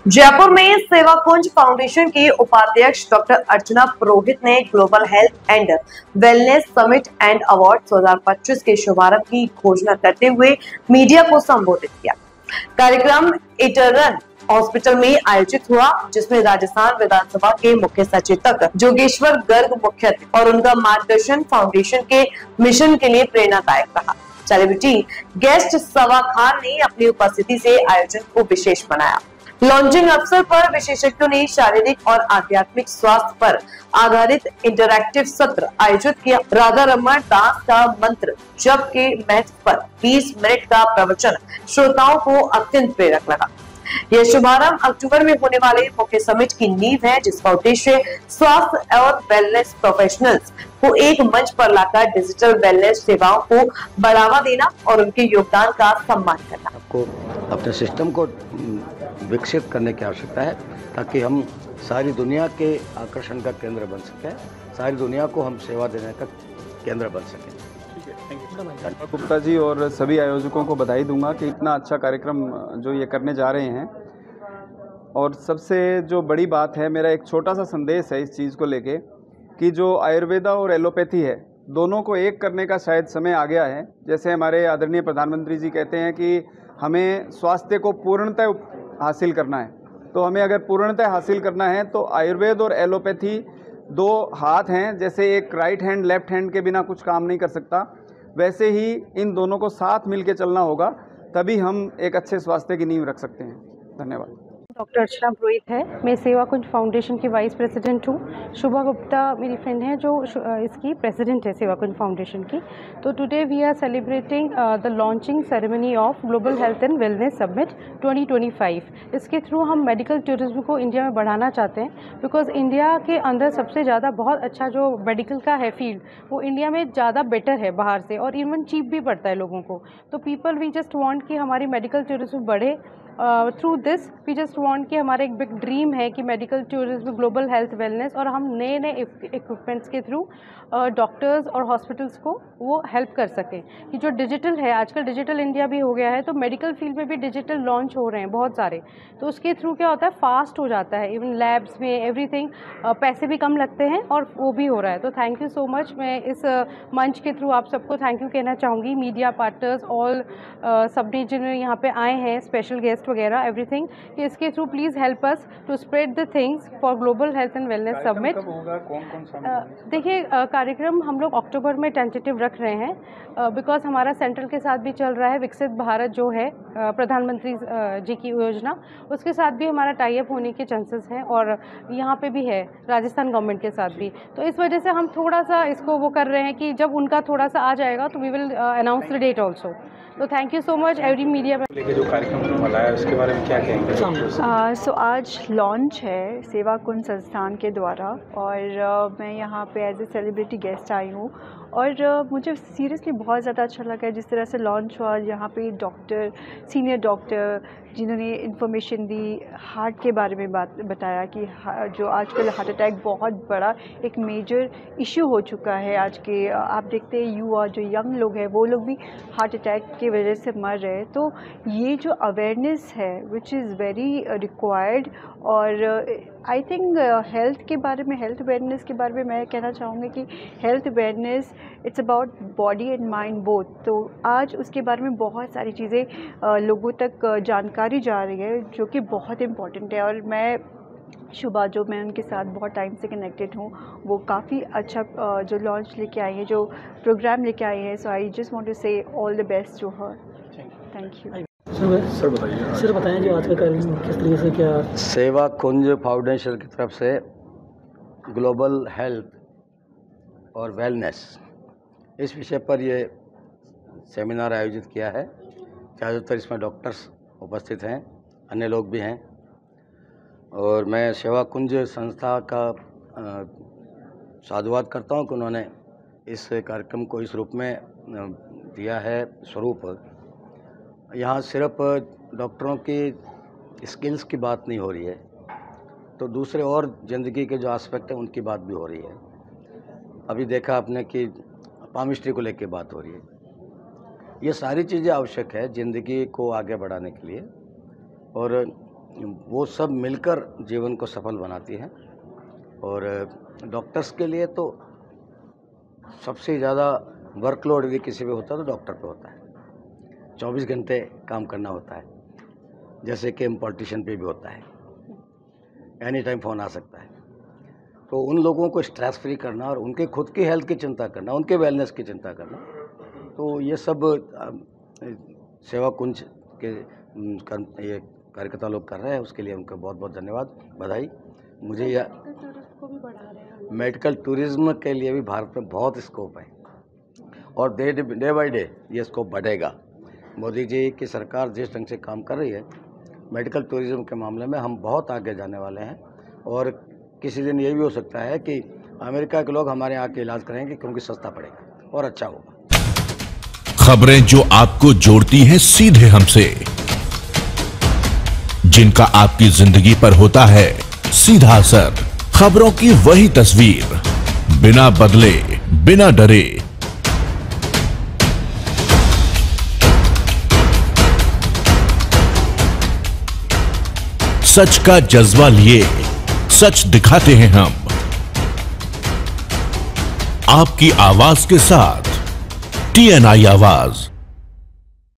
जयपुर में सेवा कुंज फाउंडेशन के उपाध्यक्ष डॉक्टर अर्चना पुरोहित ने global health and wellness summit and award 2025 के शुभारंभ की घोषणा करते हुए मीडिया को संबोधित किया। कार्यक्रम इटरन हॉस्पिटल में आयोजित हुआ, जिसमें राजस्थान विधानसभा के मुख्य सचेतक जोगेश्वर गर्ग मुख्य थे और उनका मार्गदर्शन फाउंडेशन के मिशन के लिए प्रेरणादायक रहा। सेलिब्रिटी गेस्ट सवा खान ने अपनी उपस्थिति से आयोजन को विशेष बनाया। लॉन्चिंग अवसर पर विशेषज्ञों ने शारीरिक और आध्यात्मिक स्वास्थ्य पर आधारित इंटरैक्टिव सत्र आयोजित किया। राधा रमण दास का मंत्र जप के महत्व पर 20 मिनट का प्रवचन श्रोताओं को अत्यंत प्रेरक लगा। यह शुभारंभ अक्टूबर में होने वाले मुख्य समिट की नींव है, जिसका उद्देश्य स्वास्थ्य और वेलनेस प्रोफेशनल्स को एक मंच पर लाकर डिजिटल वेलनेस सेवाओं को बढ़ावा देना और उनके योगदान का सम्मान करना। आपको अपने सिस्टम को विकसित करने की आवश्यकता है ताकि हम सारी दुनिया के आकर्षण का केंद्र बन सकें, सारी दुनिया को हम सेवा देने का केंद्र बन सकें। गुप्ता जी और सभी आयोजकों को बधाई दूंगा कि इतना अच्छा कार्यक्रम जो ये करने जा रहे हैं। और सबसे जो बड़ी बात है, मेरा एक छोटा सा संदेश है इस चीज़ को लेके कि जो आयुर्वेदा और एलोपैथी है, दोनों को एक करने का शायद समय आ गया है। जैसे हमारे आदरणीय प्रधानमंत्री जी कहते हैं कि हमें स्वास्थ्य को पूर्णतः हासिल करना है, तो हमें अगर पूर्णतः हासिल करना है तो आयुर्वेद और एलोपैथी दो हाथ हैं। जैसे एक राइट हैंड लेफ्ट हैंड के बिना कुछ काम नहीं कर सकता, वैसे ही इन दोनों को साथ मिलके चलना होगा, तभी हम एक अच्छे स्वास्थ्य की नींव रख सकते हैं। धन्यवाद। डॉक्टर अर्चना पुरोहित है, मैं सेवा कुंज फाउंडेशन की वाइस प्रेसिडेंट हूँ। शुभा गुप्ता मेरी फ्रेंड है जो इसकी प्रेसिडेंट है सेवा कुंज फाउंडेशन की। तो today we are celebrating the launching ceremony of global health and wellness summit 2025। इसके थ्रू हम मेडिकल टूरिज्म को इंडिया में बढ़ाना चाहते हैं, बिकॉज इंडिया के अंदर सबसे ज़्यादा बहुत अच्छा जो मेडिकल का है फील्ड, वो इंडिया में ज़्यादा बेटर है बाहर से, और इवन चीप भी पड़ता है लोगों को। तो पीपल वी जस्ट वांट कि हमारी मेडिकल टूरिज्म बढ़े। Through this we just want कि हमारा एक बिग ड्रीम है कि medical tourism, global health wellness, और हम नए नए इक्विपमेंट्स के थ्रू डॉक्टर्स और हॉस्पिटल्स को वो हेल्प कर सकें। कि जो डिजिटल है, आजकल डिजिटल इंडिया भी हो गया है, तो मेडिकल फील्ड में भी डिजिटल लॉन्च हो रहे हैं बहुत सारे। तो उसके थ्रू क्या होता है, फास्ट हो जाता है, इवन लैब्स में एवरीथिंग, पैसे भी कम लगते हैं और वो भी हो रहा है। तो थैंक यू सो मच। मैं इस मंच के थ्रू आप सबको थैंक यू कहना चाहूँगी, मीडिया पार्टनर्स ऑल, सब जिन्होंने यहाँ पे आए हैं, स्पेशल गेस्ट वगैरह एवरीथिंग, कि इसके through please help us to spread the things for global health and wellness summit. देखिए, कार्यक्रम हम लोग अक्टूबर में टेंटेटिव रख रहे हैं, बिकॉज हमारा सेंट्रल के साथ भी चल रहा है विकसित भारत जो है प्रधानमंत्री जी की योजना, उसके साथ भी हमारा टाई अप होने के चांसेस हैं, और यहाँ पे भी है राजस्थान गवर्नमेंट के साथ भी। तो इस वजह से हम थोड़ा सा इसको वो कर रहे हैं कि जब उनका थोड़ा सा आ जाएगा तो we will announce the date also. तो thank you so much every media. लेके जो कार्यक्रम बनाया उसके बारे में क्या कहेंगे? सो आज लॉन्च है सेवा कुंज संस्थान के द्वारा, और मैं यहाँ पे एज ए सेलिब्रिटी गेस्ट आई हूँ, और मुझे सीरियसली बहुत ज़्यादा अच्छा लगा है जिस तरह से लॉन्च हुआ। यहाँ पे डॉक्टर, सीनियर डॉक्टर जिन्होंने इन्फॉर्मेशन दी, हार्ट के बारे में बताया कि जो आजकल हार्ट अटैक बहुत बड़ा एक मेजर इशू हो चुका है। आज के आप देखते हैं युवा जो यंग लोग हैं, वो लोग भी हार्ट अटैक की वजह से मर रहे हैं। तो ये जो अवेयरनेस है विच इज़ वेरी रिक्वायर्ड, और आई थिंक हेल्थ के बारे में, हेल्थ अवेयरनेस के बारे में मैं कहना चाहूँगी कि health awareness it's about body and mind both. तो आज उसके बारे में बहुत सारी चीज़ें लोगों तक जानकारी जा रही है, जो कि बहुत इम्पॉर्टेंट है। और मैं शुभा, जो मैं उनके साथ बहुत टाइम से कनेक्टेड हूँ, वो काफ़ी अच्छा जो लॉन्च लेके आई है, जो प्रोग्राम लेके आई है। So I just want to say all the best to her. Thank you. Sir बताएं जो आज का कार्यक्रम किस तरीके से, क्या सेवा कुंज फाउंडेशन की तरफ से ग्लोबल हेल्थ और वेलनेस इस विषय पर ये सेमिनार आयोजित किया है। ज़्यादातर इसमें डॉक्टर्स उपस्थित हैं, अन्य लोग भी हैं, और मैं सेवा कुंज संस्था का साधुवाद करता हूं कि उन्होंने इस कार्यक्रम को इस रूप में दिया है स्वरूप। यहाँ सिर्फ डॉक्टरों की स्किल्स की बात नहीं हो रही है, तो दूसरे और ज़िंदगी के जो एस्पेक्ट हैं उनकी बात भी हो रही है। अभी देखा आपने कि पामिस्ट्री को लेकर बात हो रही है। ये सारी चीज़ें आवश्यक है ज़िंदगी को आगे बढ़ाने के लिए, और वो सब मिलकर जीवन को सफल बनाती हैं। और डॉक्टर्स के लिए तो सबसे ज़्यादा वर्कलोड यदि किसी पे होता है तो डॉक्टर पे होता है। 24 घंटे काम करना होता है, जैसे कि पॉलिटिशियन पे भी होता है, एनी टाइम फ़ोन आ सकता है। तो उन लोगों को स्ट्रेस फ्री करना और उनके खुद की हेल्थ की चिंता करना, उनके वेलनेस की चिंता करना, तो ये सब सेवा कुंज के ये कार्यकर्ता लोग कर रहे हैं। उसके लिए उनका बहुत बहुत धन्यवाद, बधाई। मुझे यह मेडिकल टूरिज्म के लिए भी भारत में बहुत स्कोप है और डे बाय डे ये स्कोप बढ़ेगा। मोदी जी की सरकार जिस ढंग से काम कर रही है मेडिकल टूरिज्म के मामले में, हम बहुत आगे जाने वाले हैं। और किसी दिन ये भी हो सकता है कि अमेरिका के लोग हमारे यहाँ के इलाज करेंगे क्योंकि सस्ता पड़ेगा और अच्छा होगा। खबरें जो आपको जोड़ती हैं सीधे हमसे, जिनका आपकी जिंदगी पर होता है सीधा असर, खबरों की वही तस्वीर, बिना बदले बिना डरे। सच का जज्बा लिए सच दिखाते हैं हम, आपकी आवाज के साथ TNI आवाज।